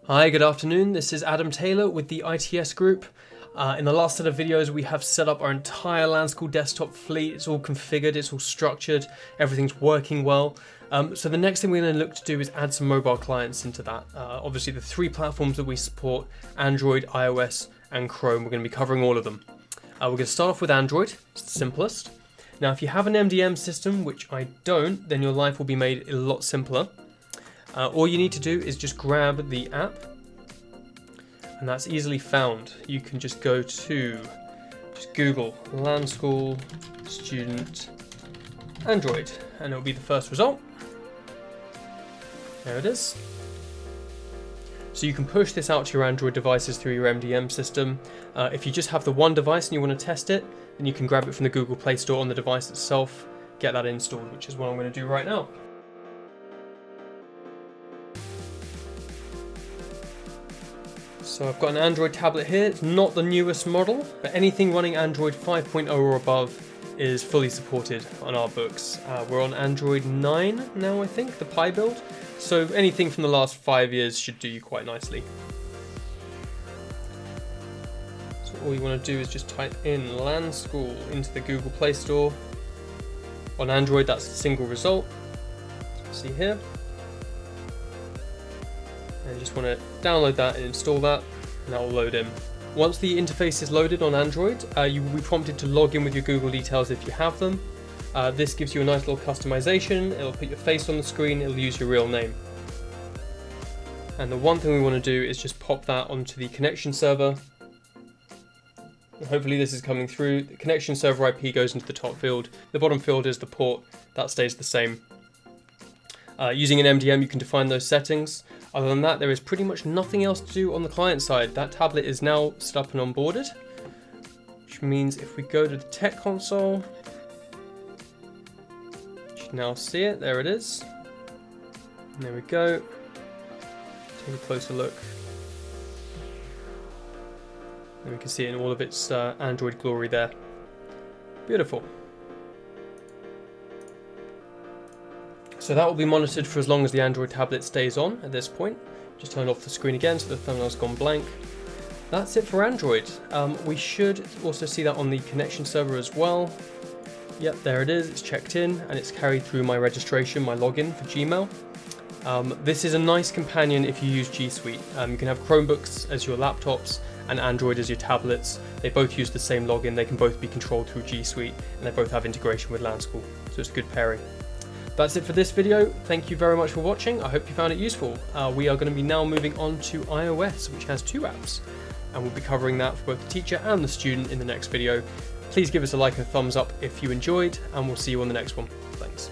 Hi, good afternoon. This is Adam Taylor with the ITS Group. In the last set of videos, we have set up our entire LanSchool desktop fleet. It's all configured, it's all structured, everything's working well. So the next thing we're going to look to do is add some mobile clients into that. Obviously, the three platforms that we support, Android, iOS, and Chrome, we're going to be covering all of them. We're going to start off with Android, it's the simplest. Now, if you have an MDM system, which I don't, then your life will be made a lot simpler. All you need to do is just grab the app, and that's easily found. You can just go to, Google LanSchool Student Android, and it'll be the first result. There it is. So you can push this out to your Android devices through your MDM system. If you just have the one device and you want to test it, then you can grab it from the Google Play Store on the device itself, get that installed, which is what I'm going to do right now. So I've got an Android tablet here. It's not the newest model, but anything running Android 5.0 or above is fully supported on our books. We're on Android 9 now, I think, the Pi build. So anything from the last 5 years should do you quite nicely. So all you want to do is just type in LanSchool into the Google Play Store. On Android, that's a single result. See here. And you just want to download that and install that, and that will load in. Once the interface is loaded on Android, you will be prompted to log in with your Google details if you have them. This gives you a nice little customization. It'll put your face on the screen, it'll use your real name. And the one thing we want to do is just pop that onto the connection server. And hopefully this is coming through. The connection server IP goes into the top field. The bottom field is the port, that stays the same. Using an MDM, you can define those settings. Other than that, there is pretty much nothing else to do on the client side. That tablet is now set up and onboarded, which means if we go to the tech console, you should now see it. There it is. And there we go. Take a closer look. And we can see it in all of its Android glory there. Beautiful. So that will be monitored for as long as the Android tablet stays on at this point. Just turn off the screen again so the thumbnail's gone blank. That's it for Android. We should also see that on the connection server as well. Yep, there it is, it's checked in and it's carried through my registration, my login for Gmail. This is a nice companion if you use G Suite. You can have Chromebooks as your laptops and Android as your tablets. They both use the same login, they can both be controlled through G Suite, and they both have integration with LanSchool, so it's a good pairing. That's it for this video. Thank you very much for watching. I hope you found it useful. We are going to be now moving on to iOS, which has two apps, and we'll be covering that for both the teacher and the student in the next video. Please give us a like and a thumbs up if you enjoyed, and we'll see you on the next one. Thanks.